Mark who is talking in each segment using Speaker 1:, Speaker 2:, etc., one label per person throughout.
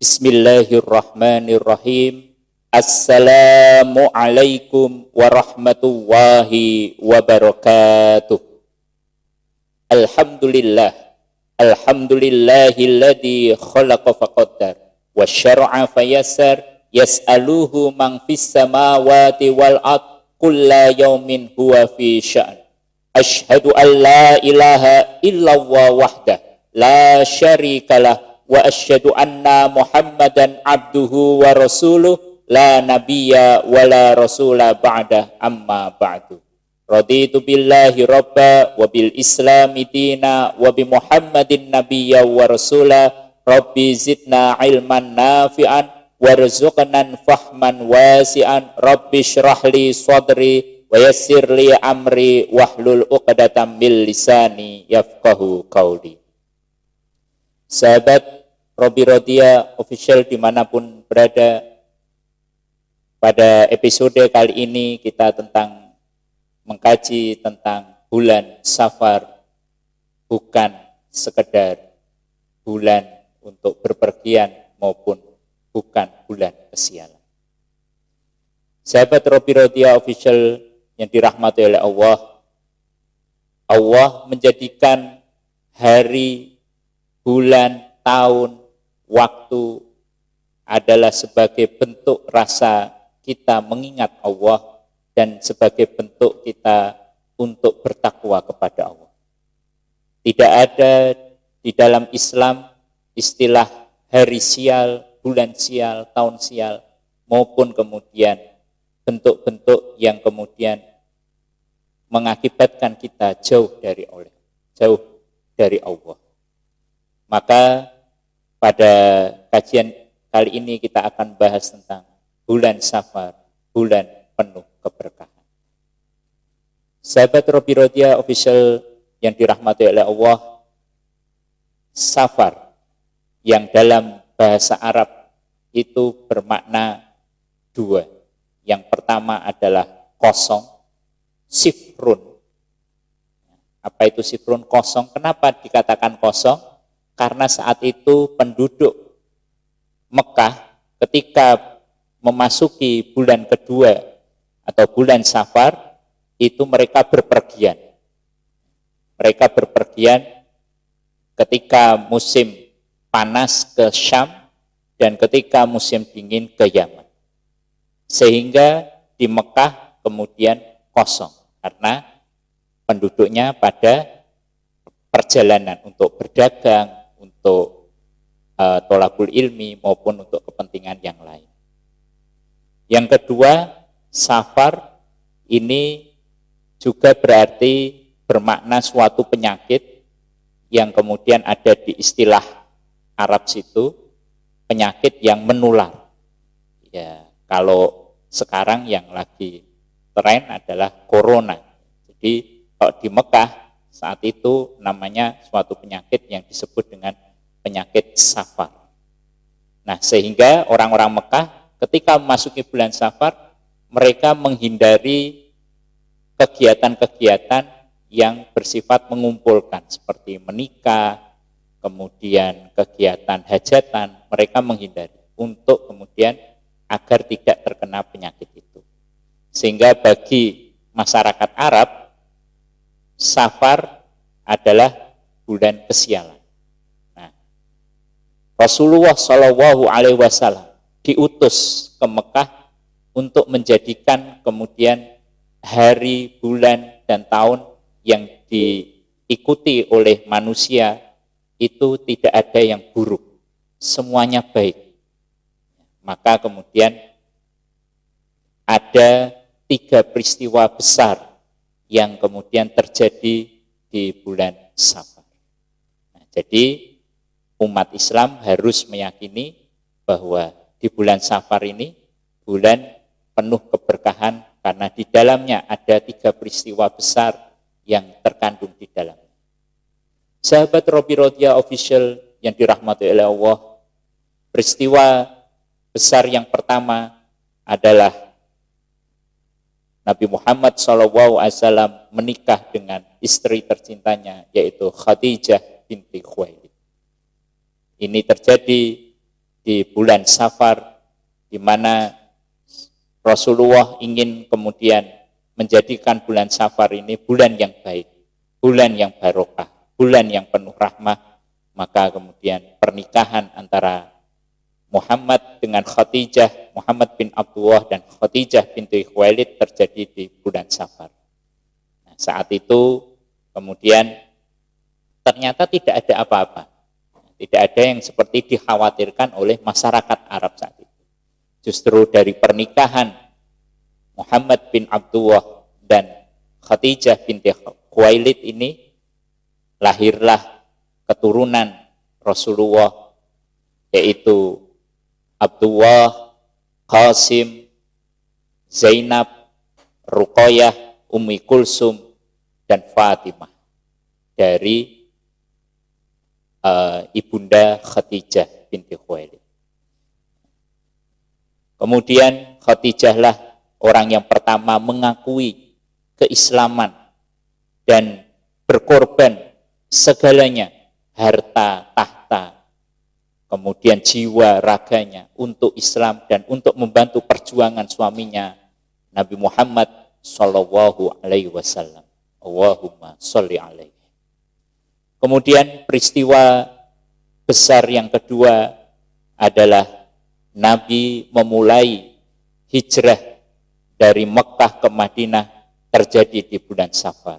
Speaker 1: Bismillahirrahmanirrahim. Assalamualaikum warahmatullahi wabarakatuh. Alhamdulillah. Alhamdulillahilladzi khalaqa faqaddar wa syara'a fayassar yas'aluhu man fis samawati wal ard kulla yaumin huwa fi sya'n. Asyhadu an la ilaha illallah wahdah la syarikalah wa asyhadu anna Muhammadan abduhu wa rasuluh la nabiyya wa la rasula ba'dah amma ba'du. Raditu billahi rabba wa bil islami dina wa bi Muhammadin nabiyya wa rasula. Rabbi zidna ilman nafi'an warzuqnan fahman wasi'an. Rabbi syrah li sadri wa yassir li amri wahlul uqdatam min lisani yafqahu qawli. Sahabat Robi Rodia Official dimanapun berada, pada episode kali ini kita mengkaji tentang bulan Safar, bukan sekedar bulan untuk berpergian maupun bukan bulan kesialan. Sahabat Robi Rodia Official yang dirahmati oleh Allah, Allah menjadikan hari, bulan, tahun, waktu adalah sebagai bentuk rasa kita mengingat Allah dan sebagai bentuk kita untuk bertakwa kepada Allah. Tidak ada di dalam Islam istilah hari sial, bulan sial, tahun sial, maupun kemudian bentuk-bentuk yang kemudian mengakibatkan kita jauh dari Allah. Maka pada kajian kali ini kita akan bahas tentang bulan Safar, bulan penuh keberkahan. Sahabat Robi Rodia Official yang dirahmati oleh Allah, Safar yang dalam bahasa Arab itu bermakna dua. Yang pertama adalah kosong, sifrun. Apa itu sifrun? Kosong. Kenapa dikatakan kosong? Karena saat itu penduduk Mekah ketika memasuki bulan kedua atau bulan Safar itu mereka berpergian. Mereka berpergian ketika musim panas ke Syam dan ketika musim dingin ke Yaman. Sehingga di Mekah kemudian kosong karena penduduknya pada perjalanan untuk berdagang, untuk tolabul ilmi maupun untuk kepentingan yang lain. Yang kedua, Safar ini juga berarti bermakna suatu penyakit yang kemudian ada di istilah Arab situ, penyakit yang menular. Ya, kalau sekarang yang lagi tren adalah corona. Jadi kalau di Mekah saat itu namanya suatu penyakit yang disebut dengan penyakit Safar. Nah, sehingga orang-orang Mekah ketika memasuki bulan Safar, mereka menghindari kegiatan-kegiatan yang bersifat mengumpulkan seperti menikah, kemudian kegiatan hajatan, mereka menghindari untuk kemudian agar tidak terkena penyakit itu. Sehingga bagi masyarakat Arab, Safar adalah bulan kesialan. Nah, Rasulullah Shallallahu Alaihi Wasallam diutus ke Mekah untuk menjadikan kemudian hari, bulan, dan tahun yang diikuti oleh manusia itu tidak ada yang buruk, semuanya baik. Maka kemudian ada 3 peristiwa besar yang kemudian terjadi di bulan Safar. Nah, jadi umat Islam harus meyakini bahwa di bulan Safar ini bulan penuh keberkahan karena di dalamnya ada 3 peristiwa besar yang terkandung di dalamnya. Sahabat Robi Rodia Official yang dirahmati oleh Allah, peristiwa besar yang pertama adalah Nabi Muhammad SAW menikah dengan istri tercintanya, yaitu Khadijah binti Khuwailid. Ini terjadi di bulan Safar, di mana Rasulullah ingin kemudian menjadikan bulan Safar ini bulan yang baik, bulan yang barokah, bulan yang penuh rahmah. Maka kemudian pernikahan antara Muhammad dengan Khadijah, Muhammad bin Abdullah dan Khadijah binti Khuwailid terjadi di bulan Safar. Nah, saat itu kemudian ternyata tidak ada apa-apa. Tidak ada yang seperti dikhawatirkan oleh masyarakat Arab saat itu. Justru dari pernikahan Muhammad bin Abdullah dan Khadijah binti Khuwailid ini lahirlah keturunan Rasulullah, yaitu Abdullah, Qasim, Zainab, Ruqayyah, Ummi Kulsum, dan Fatimah dari ibunda Khadijah binti Khuwailid. Kemudian Khadijahlah orang yang pertama mengakui keislaman dan berkorban segalanya, harta, tahta, kemudian jiwa, raganya untuk Islam dan untuk membantu perjuangan suaminya Nabi Muhammad Sallallahu Alaihi Wasallam. Allahumma sholli alaihi. Kemudian peristiwa besar yang kedua adalah Nabi memulai hijrah dari Mekah ke Madinah terjadi di bulan Safar.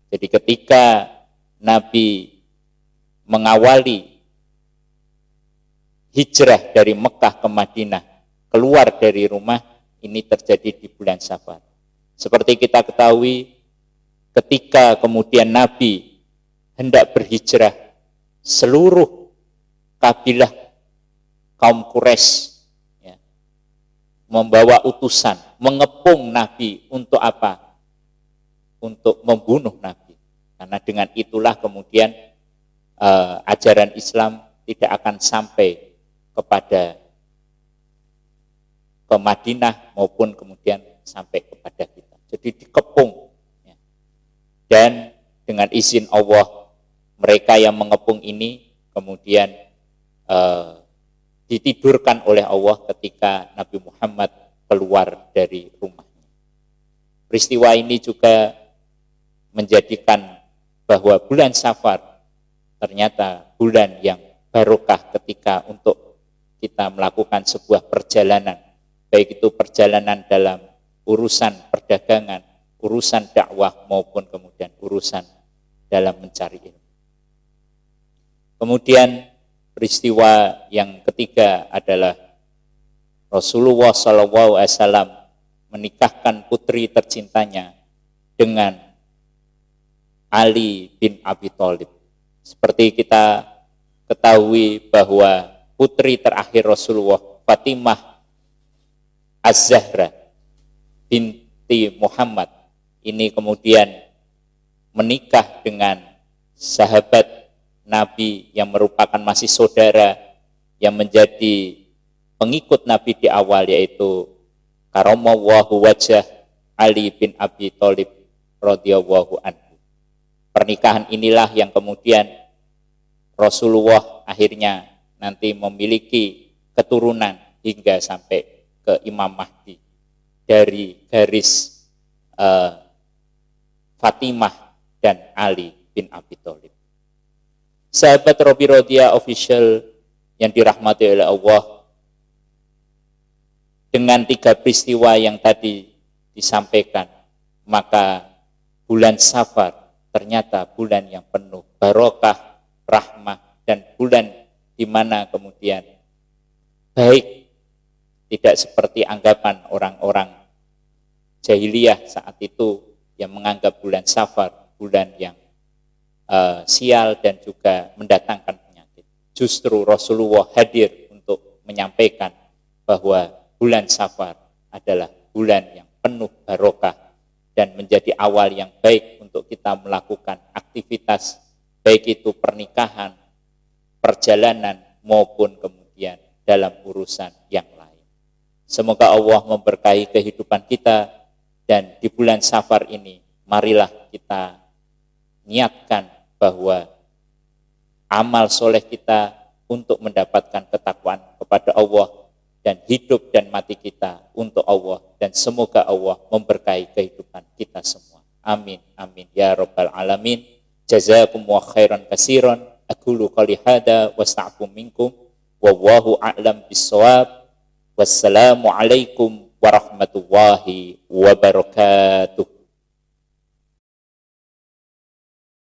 Speaker 1: Jadi ketika Nabi mengawali hijrah dari Mekah ke Madinah, keluar dari rumah, ini terjadi di bulan Safar. Seperti kita ketahui, ketika kemudian Nabi hendak berhijrah, seluruh kabilah kaum Quraisy ya, membawa utusan, mengepung Nabi untuk apa? Untuk membunuh Nabi. Karena dengan itulah kemudian ajaran Islam tidak akan sampai kepada ke Madinah maupun kemudian sampai kepada kita. Jadi dikepung. Ya. Dan dengan izin Allah, mereka yang mengepung ini kemudian ditidurkan oleh Allah ketika Nabi Muhammad keluar dari rumahnya. Peristiwa ini juga menjadikan bahwa bulan Safar ternyata bulan yang barokah ketika untuk kita melakukan sebuah perjalanan, baik itu perjalanan dalam urusan perdagangan, urusan dakwah maupun kemudian urusan dalam mencari ilmu. Kemudian peristiwa yang ketiga adalah Rasulullah SAW menikahkan putri tercintanya dengan Ali bin Abi Thalib. Seperti kita ketahui bahwa putri terakhir Rasulullah, Fatimah Az-Zahra binti Muhammad, ini kemudian menikah dengan sahabat Nabi yang merupakan masih saudara yang menjadi pengikut Nabi di awal, yaitu karamallahu wajah Ali bin Abi Thalib radhiyallahu anhu. Pernikahan inilah yang kemudian Rasulullah akhirnya nanti memiliki keturunan hingga sampai ke Imam Mahdi dari garis Fatimah dan Ali bin Abi Thalib. Sahabat Robi Rodia Official yang dirahmati oleh Allah, dengan 3 peristiwa yang tadi disampaikan, maka bulan Safar ternyata bulan yang penuh barokah, rahmah, dan bulan di mana kemudian baik, tidak seperti anggapan orang-orang jahiliyah saat itu yang menganggap bulan Safar bulan yang sial dan juga mendatangkan penyakit. Justru Rasulullah hadir untuk menyampaikan bahwa bulan Safar adalah bulan yang penuh barokah dan menjadi awal yang baik untuk kita melakukan aktivitas, baik itu pernikahan, perjalanan, maupun kemudian dalam urusan yang lain. Semoga Allah memberkahi kehidupan kita, dan di bulan Safar ini marilah kita niatkan bahwa amal soleh kita untuk mendapatkan ketakwaan hidup dan mati kita untuk Allah, dan semoga Allah memberkahi kehidupan kita semua. Amin amin ya rabbal alamin. Jazakum wa khairan katsiran. Aqulu qouli hadza wa astagfiru minkum wallahu a'lam bissawab. Wassalamu alaikum warahmatullahi wabarakatuh.